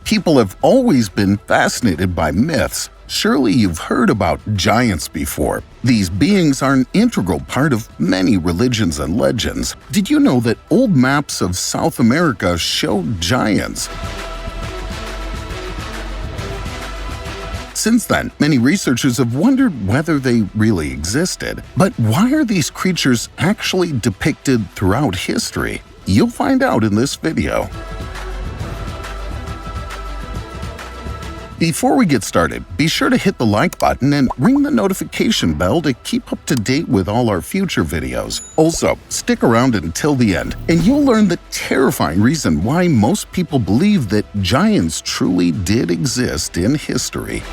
People have always been fascinated by myths. Surely you've heard about giants before. These beings are an integral part of many religions and legends. Did you know that old maps of South America show giants? Since then, many researchers have wondered whether they really existed. But why are these creatures actually depicted throughout history? You'll find out in this video. Before we get started, be sure to hit the like button and ring the notification bell to keep up to date with all our future videos. Also, stick around until the end, and you'll learn the terrifying reason why most people believe that giants truly did exist in history.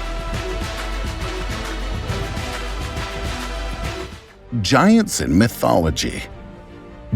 Giants in mythology.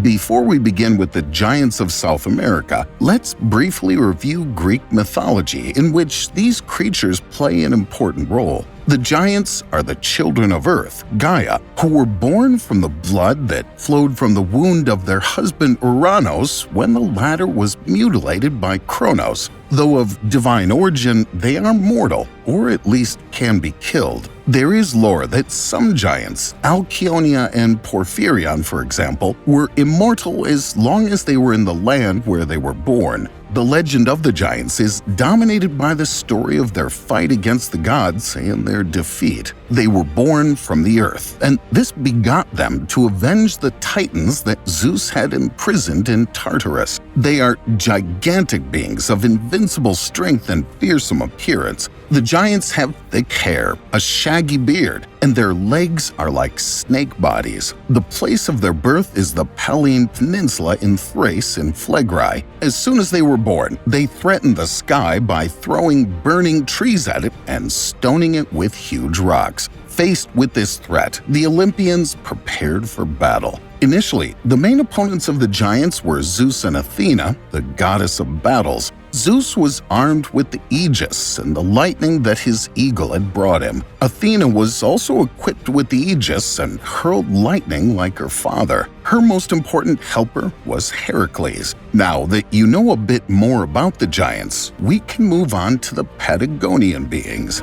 Before we begin with the giants of South America, let's briefly review Greek mythology, in which these creatures play an important role. The giants are the children of Earth, Gaia, who were born from the blood that flowed from the wound of their husband Uranus when the latter was mutilated by Kronos. Though of divine origin, they are mortal, or at least can be killed. There is lore that some giants, Alcyonia and Porphyrion for example, were immortal as long as they were in the land where they were born. The legend of the giants is dominated by the story of their fight against the gods and their defeat. They were born from the earth, and this begot them to avenge the titans that Zeus had imprisoned in Tartarus. They are gigantic beings of invincible strength and fearsome appearance. The giants have thick hair, a shaggy beard, and their legs are like snake bodies. The place of their birth is the Pallene Peninsula in Thrace in Phlegrae. As soon as they were born, they threatened the sky by throwing burning trees at it and stoning it with huge rocks. Faced with this threat, the Olympians prepared for battle. Initially, the main opponents of the giants were Zeus and Athena, the goddess of battles. Zeus was armed with the Aegis and the lightning that his eagle had brought him. Athena was also equipped with the Aegis and hurled lightning like her father. Her most important helper was Heracles. Now that you know a bit more about the giants, we can move on to the Patagonian beings.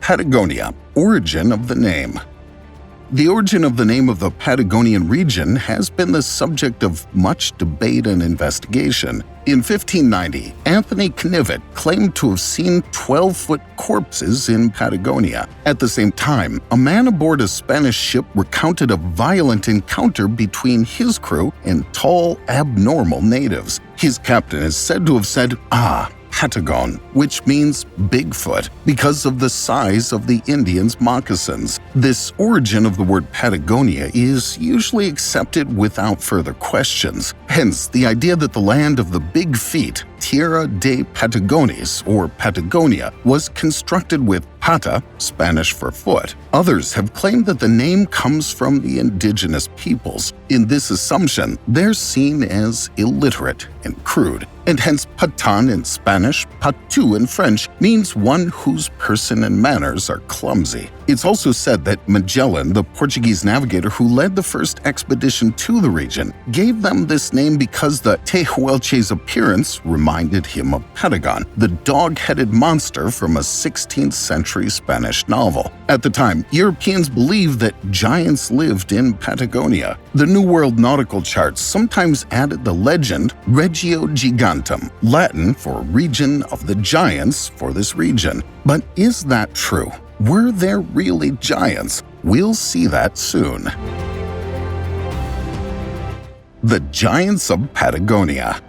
Patagonia, origin of the name. The origin of the name of the Patagonian region has been the subject of much debate and investigation. In 1590, Anthony Knivet claimed to have seen 12-foot corpses in Patagonia. At the same time, a man aboard a Spanish ship recounted a violent encounter between his crew and tall, abnormal natives. His captain is said to have said, Patagon, which means Bigfoot, because of the size of the Indians' moccasins. This origin of the word Patagonia is usually accepted without further questions. Hence, the idea that the land of the big feet, Tierra de Patagones, or Patagonia, was constructed with pata, Spanish for foot. Others have claimed that the name comes from the indigenous peoples. In this assumption, they're seen as illiterate and crude, and hence patan in Spanish, patu in French, means one whose person and manners are clumsy. It's also said that Magellan, the Portuguese navigator who led the first expedition to the region, gave them this name because the Tehuelche's appearance reminded him of Patagon, the dog-headed monster from a 16th century Spanish novel. At the time, Europeans believed that giants lived in Patagonia. The New World nautical charts sometimes added the legend Regio Gigantum, Latin for region of the giants for this region. But is that true? Were there really giants? We'll see that soon. The Giants of Patagonia.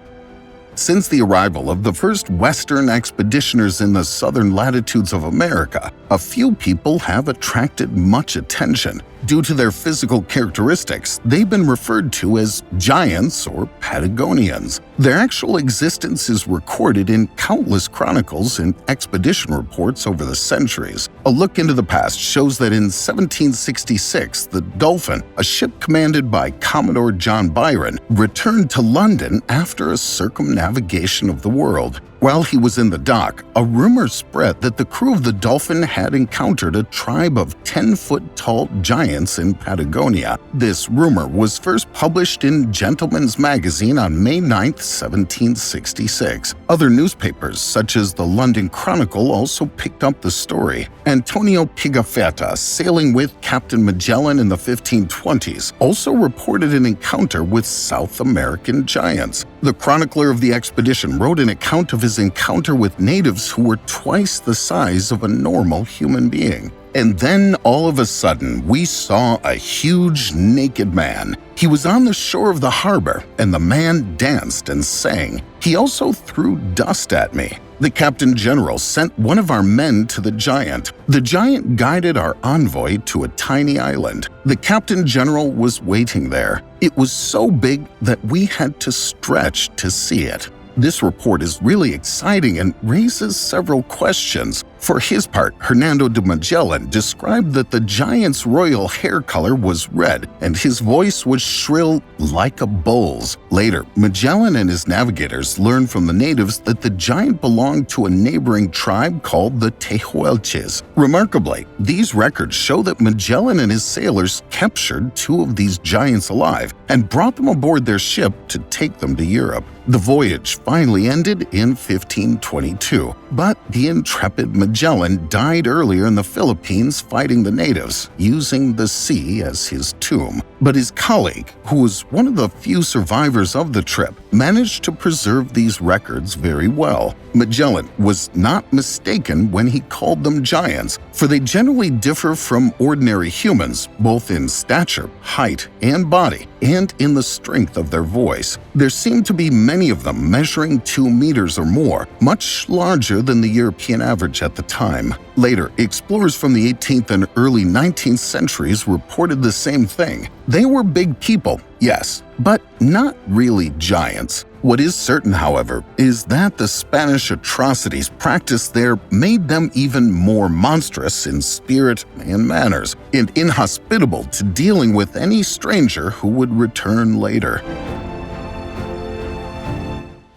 Since the arrival of the first Western expeditioners in the southern latitudes of America, a few people have attracted much attention. Due to their physical characteristics, they've been referred to as giants or Patagonians. Their actual existence is recorded in countless chronicles and expedition reports over the centuries. A look into the past shows that in 1766, the Dolphin, a ship commanded by Commodore John Byron, returned to London after a circumnavigation of the world. While he was in the dock, a rumor spread that the crew of the Dolphin had encountered a tribe of 10-foot-tall giants in Patagonia. This rumor was first published in Gentleman's Magazine on May 9, 1766. Other newspapers, such as the London Chronicle, also picked up the story. Antonio Pigafetta, sailing with Captain Magellan in the 1520s, also reported an encounter with South American giants. The chronicler of the expedition wrote an account of his encounter with natives who were twice the size of a normal human being. And then, all of a sudden, we saw a huge naked man. He was on the shore of the harbor, and the man danced and sang. He also threw dust at me. The Captain General sent one of our men to the giant. The giant guided our envoy to a tiny island. The Captain General was waiting there. It was so big that we had to stretch to see it. This report is really exciting and raises several questions. For his part, Hernando de Magellan described that the giant's royal hair color was red and his voice was shrill like a bull's. Later, Magellan and his navigators learned from the natives that the giant belonged to a neighboring tribe called the Tehuelches. Remarkably, these records show that Magellan and his sailors captured two of these giants alive and brought them aboard their ship to take them to Europe. The voyage finally ended in 1522, but the intrepid Magellan died earlier in the Philippines fighting the natives, using the sea as his tomb. But his colleague, who was one of the few survivors of the trip, managed to preserve these records very well. Magellan was not mistaken when he called them giants, for they generally differ from ordinary humans, both in stature, height, and body, and in the strength of their voice. There seem to be many of them measuring 2 meters or more, much larger than the European average at the time. Later, explorers from the 18th and early 19th centuries reported the same thing. They were big people, yes, but not really giants. What is certain, however, is that the Spanish atrocities practiced there made them even more monstrous in spirit and manners, and inhospitable to dealing with any stranger who would return later.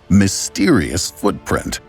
Mysterious footprint.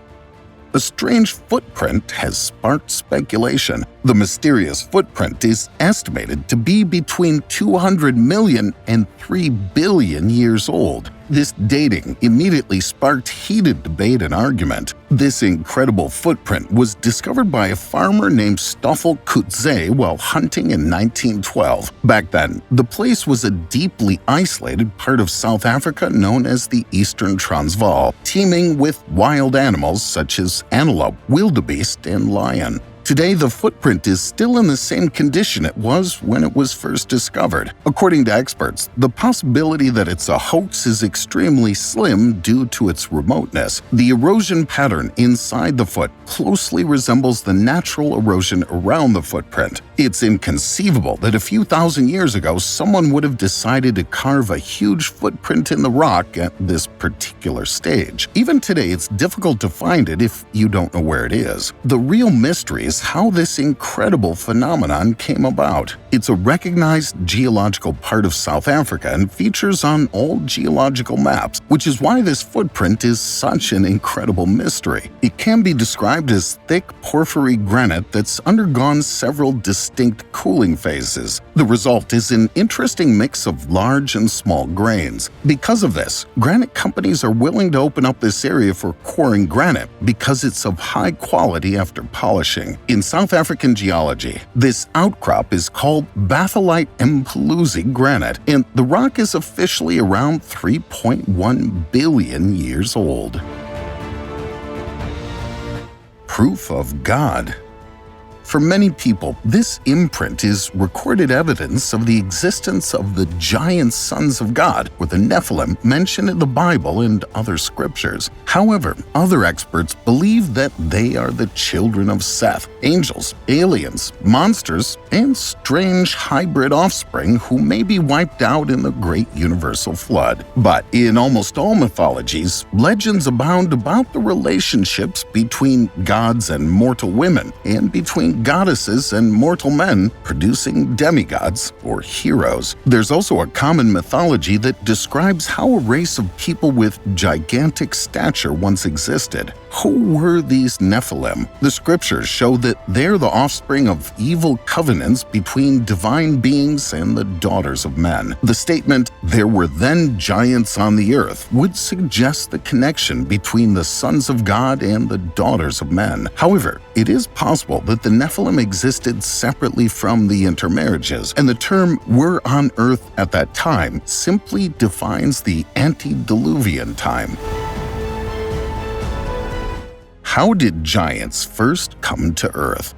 A strange footprint has sparked speculation. The mysterious footprint is estimated to be between 200 million and 3 billion years old. This dating immediately sparked heated debate and argument. This incredible footprint was discovered by a farmer named Stoffel Kutze while hunting in 1912. Back then, the place was a deeply isolated part of South Africa known as the Eastern Transvaal, teeming with wild animals such as antelope, wildebeest, and lion. Today, the footprint is still in the same condition it was when it was first discovered. According to experts, the possibility that it's a hoax is extremely slim due to its remoteness. The erosion pattern inside the foot closely resembles the natural erosion around the footprint. It's inconceivable that a few thousand years ago someone would have decided to carve a huge footprint in the rock at this particular stage. Even today, it's difficult to find it if you don't know where it is. The real mystery is how this incredible phenomenon came about. It's a recognized geological part of South Africa and features on all geological maps, which is why this footprint is such an incredible mystery. It can be described as thick porphyry granite that's undergone several distinct cooling phases. The result is an interesting mix of large and small grains. Because of this, granite companies are willing to open up this area for quarrying granite because it's of high quality after polishing. In South African geology, this outcrop is called batholite Mpuluzi granite, and the rock is officially around 3.1 billion years old. Proof of God. For many people, this imprint is recorded evidence of the existence of the giant sons of God, or the Nephilim, mentioned in the Bible and other scriptures. However, other experts believe that they are the children of Seth, angels, aliens, monsters, and strange hybrid offspring who may be wiped out in the great universal flood. But in almost all mythologies, legends abound about the relationships between gods and mortal women, and between goddesses and mortal men, producing demigods or heroes. There's also a common mythology that describes how a race of people with gigantic stature once existed. Who were these Nephilim? The scriptures show that they're the offspring of evil covenants between divine beings and the daughters of men. The statement, "There were then giants on the earth," would suggest the connection between the sons of God and the daughters of men. However, it is possible that the Nephilim existed separately from the intermarriages, and the term "were on earth at that time" simply defines the antediluvian time. How did giants first come to Earth?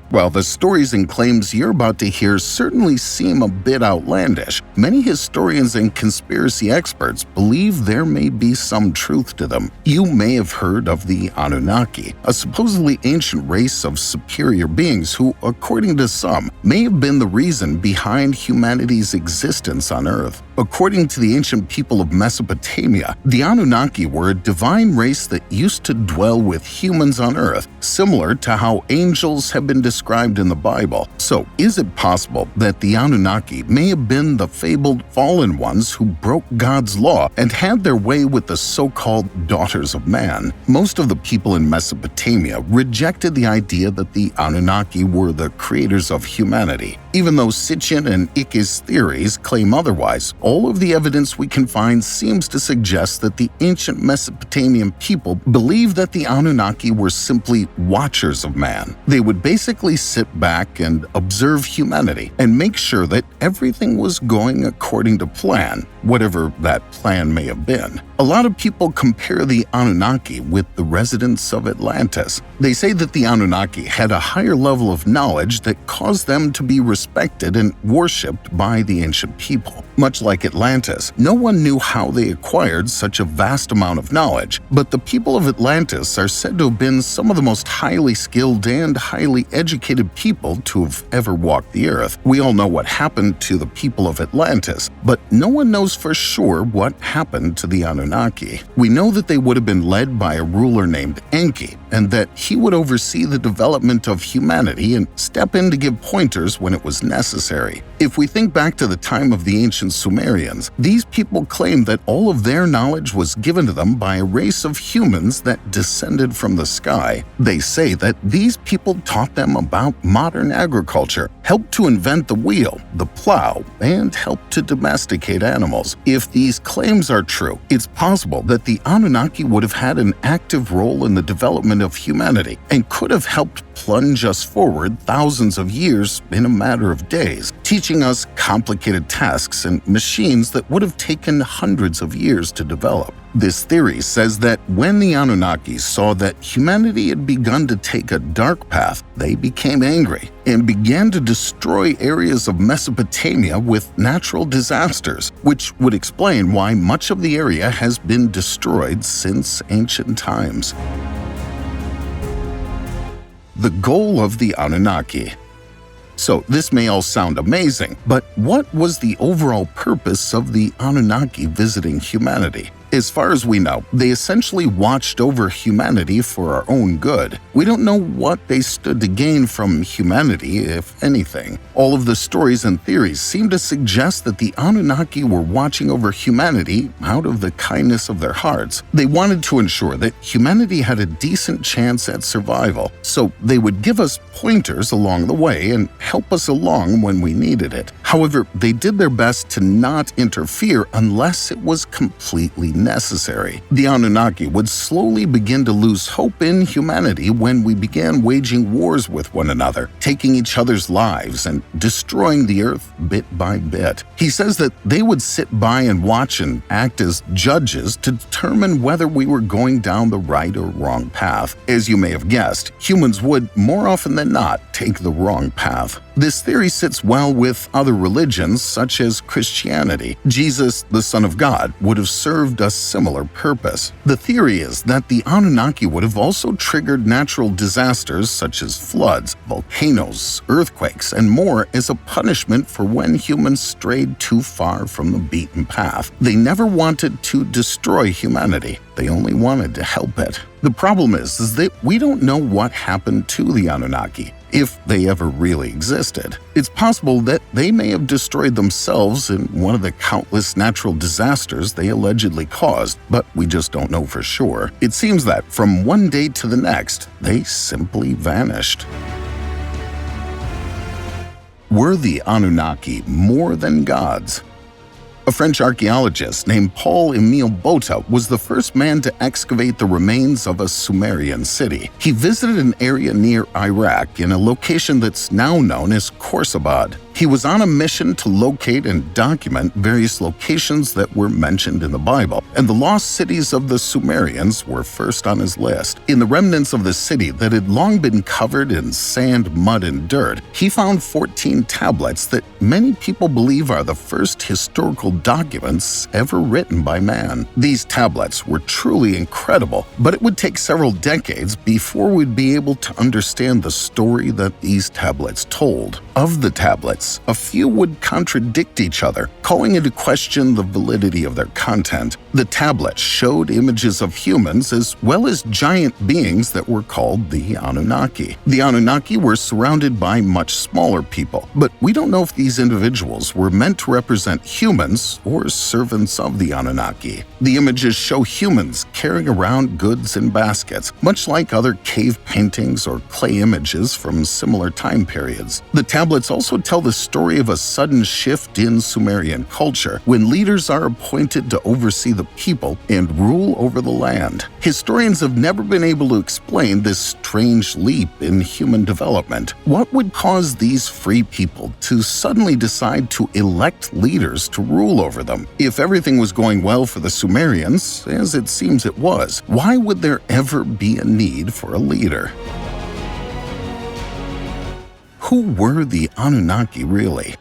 While the stories and claims you're about to hear certainly seem a bit outlandish, many historians and conspiracy experts believe there may be some truth to them. You may have heard of the Anunnaki, a supposedly ancient race of superior beings who, according to some, may have been the reason behind humanity's existence on Earth. According to the ancient people of Mesopotamia, the Anunnaki were a divine race that used to dwell with humans on Earth, similar to how angels have been described in the Bible. So, is it possible that the Anunnaki may have been the fabled fallen ones who broke God's law and had their way with the so-called daughters of man? Most of the people in Mesopotamia rejected the idea that the Anunnaki were the creators of humanity. Even though Sitchin and Ikke's theories claim otherwise, all of the evidence we can find seems to suggest that the ancient Mesopotamian people believed that the Anunnaki were simply watchers of man. They would basically sit back and observe humanity and make sure that everything was going according to plan, whatever that plan may have been. A lot of people compare the Anunnaki with the residents of Atlantis. They say that the Anunnaki had a higher level of knowledge that caused them to be respected and worshipped by the ancient people. Much like Atlantis, no one knew how they acquired such a vast amount of knowledge, but the people of Atlantis are said to have been some of the most highly skilled and highly educated people to have ever walked the earth. We all know what happened to the people of Atlantis, but no one knows for sure what happened to the Anunnaki. We know that they would have been led by a ruler named Enki, and that he would oversee the development of humanity and step in to give pointers when it was necessary. If we think back to the time of the ancient Sumerians, these people claimed that all of their knowledge was given to them by a race of humans that descended from the sky. They say that these people taught them about modern agriculture, helped to invent the wheel, the plow, and helped to domesticate animals. If these claims are true, it's possible that the Anunnaki would have had an active role in the development of humanity and could have helped plunge us forward thousands of years in a matter of days, teaching us complicated tasks and machines that would have taken hundreds of years to develop. This theory says that when the Anunnaki saw that humanity had begun to take a dark path, they became angry and began to destroy areas of Mesopotamia with natural disasters, which would explain why much of the area has been destroyed since ancient times. The goal of the Anunnaki. So this may all sound amazing, but what was the overall purpose of the Anunnaki visiting humanity? As far as we know, they essentially watched over humanity for our own good. We don't know what they stood to gain from humanity, if anything. All of the stories and theories seem to suggest that the Anunnaki were watching over humanity out of the kindness of their hearts. They wanted to ensure that humanity had a decent chance at survival, so they would give us pointers along the way and help us along when we needed it. However, they did their best to not interfere unless it was completely necessary. The Anunnaki would slowly begin to lose hope in humanity when we began waging wars with one another, taking each other's lives and destroying the earth bit by bit. He says that they would sit by and watch and act as judges to determine whether we were going down the right or wrong path. As you may have guessed, humans would, more often than not, take the wrong path. This theory sits well with other religions, such as Christianity. Jesus, the Son of God, would have served a similar purpose. The theory is that the Anunnaki would have also triggered natural disasters such as floods, volcanoes, earthquakes, and more as a punishment for when humans strayed too far from the beaten path. They never wanted to destroy humanity. They only wanted to help it. The problem is that we don't know what happened to the Anunnaki. if they ever really existed. It's possible that they may have destroyed themselves in one of the countless natural disasters they allegedly caused, but we just don't know for sure. It seems that from one day to the next, they simply vanished. Were the Anunnaki more than gods? A French archaeologist named Paul-Émile Botta was the first man to excavate the remains of a Sumerian city. He visited an area near Iraq in a location that's now known as Khorsabad. He was on a mission to locate and document various locations that were mentioned in the Bible, and the lost cities of the Sumerians were first on his list. In the remnants of the city that had long been covered in sand, mud, and dirt, he found 14 tablets that many people believe are the first historical documents ever written by man. These tablets were truly incredible, but it would take several decades before we'd be able to understand the story that these tablets told. Of the tablets, a few would contradict each other, calling into question the validity of their content. The tablets showed images of humans as well as giant beings that were called the Anunnaki. The Anunnaki were surrounded by much smaller people, but we don't know if these individuals were meant to represent humans or servants of the Anunnaki. The images show humans carrying around goods in baskets, much like other cave paintings or clay images from similar time periods. The tablets also tell the story of a sudden shift in Sumerian culture when leaders are appointed to oversee the people and rule over the land. Historians have never been able to explain this strange leap in human development. What would cause these free people to suddenly decide to elect leaders to rule over them? If everything was going well for the Sumerians, as it seems it was, why would there ever be a need for a leader? Who were the Anunnaki really?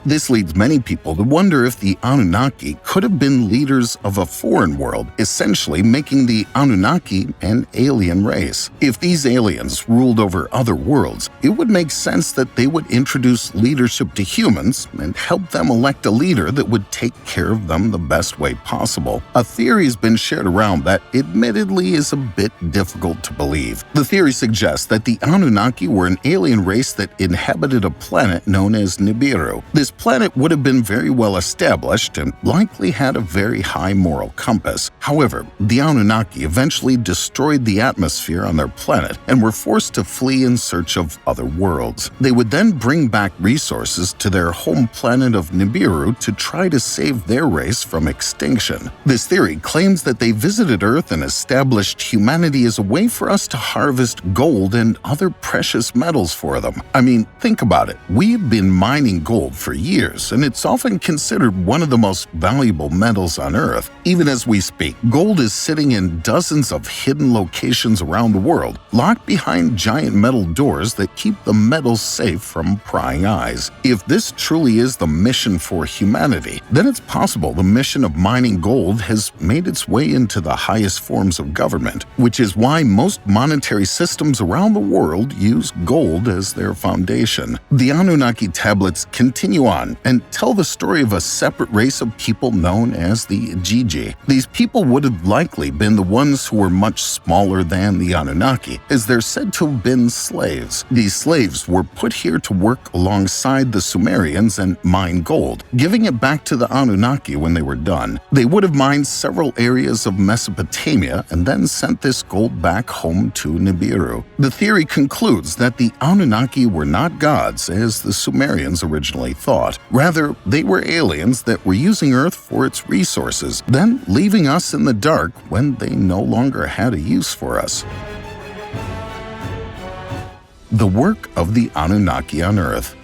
This leads many people to wonder if the Anunnaki could have been leaders of a foreign world, essentially making the Anunnaki an alien race. If these aliens ruled over other worlds, it would make sense that they would introduce leadership to humans and help them elect a leader that would take care of them the best way possible. A theory has been shared around that admittedly is a bit difficult to believe. The theory suggests that the Anunnaki were an alien race that inhabited a planet known as Nibiru. This planet would have been very well established and likely had a very high moral compass. However, the Anunnaki eventually destroyed the atmosphere on their planet and were forced to flee in search of other worlds. They would then bring back resources to their home planet of Nibiru to try to save their race from extinction. This theory claims that they visited Earth and established humanity as a way for us to harvest gold and other precious metals for them. I mean, think about it. We've been mining gold for years, and it's often considered one of the most valuable metals on Earth. Even as we speak, gold is sitting in dozens of hidden locations around the world, locked behind giant metal doors that keep the metals safe from prying eyes. If this truly is the mission for humanity, then it's possible the mission of mining gold has made its way into the highest forms of government, which is why most monetary systems around the world use gold as their foundation. The Anunnaki tablets continue on and tell the story of a separate race of people known as the Igigi. These people would have likely been the ones who were much smaller than the Anunnaki, as they're said to have been slaves. These slaves were put here to work alongside the Sumerians and mine gold, giving it back to the Anunnaki when they were done. They would have mined several areas of Mesopotamia and then sent this gold back home to Nibiru. The theory concludes that the Anunnaki were not gods as the Sumerians originally thought. Rather, they were aliens that were using Earth for its resources, then leaving us in the dark when they no longer had a use for us. The work of the Anunnaki on Earth.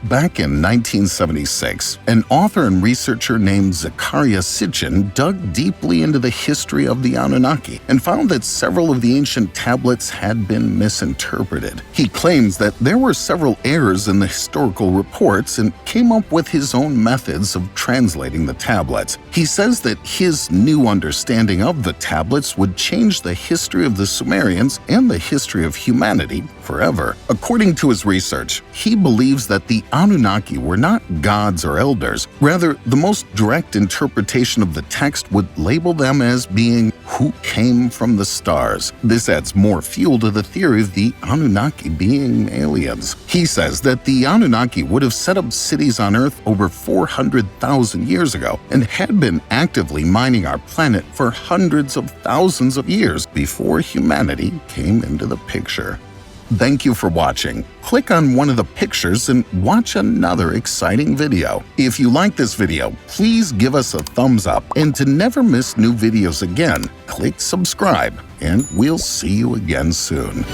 Back in 1976, an author and researcher named Zecharia Sitchin dug deeply into the history of the Anunnaki and found that several of the ancient tablets had been misinterpreted. He claims that there were several errors in the historical reports and came up with his own methods of translating the tablets. He says that his new understanding of the tablets would change the history of the Sumerians and the history of humanity forever. According to his research, he believes that the Anunnaki were not gods or elders. Rather, the most direct interpretation of the text would label them as being who came from the stars. This adds more fuel to the theory of the Anunnaki being aliens. He says that the Anunnaki would have set up cities on Earth over 400,000 years ago and had been actively mining our planet for hundreds of thousands of years before humanity came into the picture. Thank you for watching. Click on one of the pictures and watch another exciting video. If you like this video, please give us a thumbs up, and to never miss new videos again, click subscribe, and we'll see you again soon.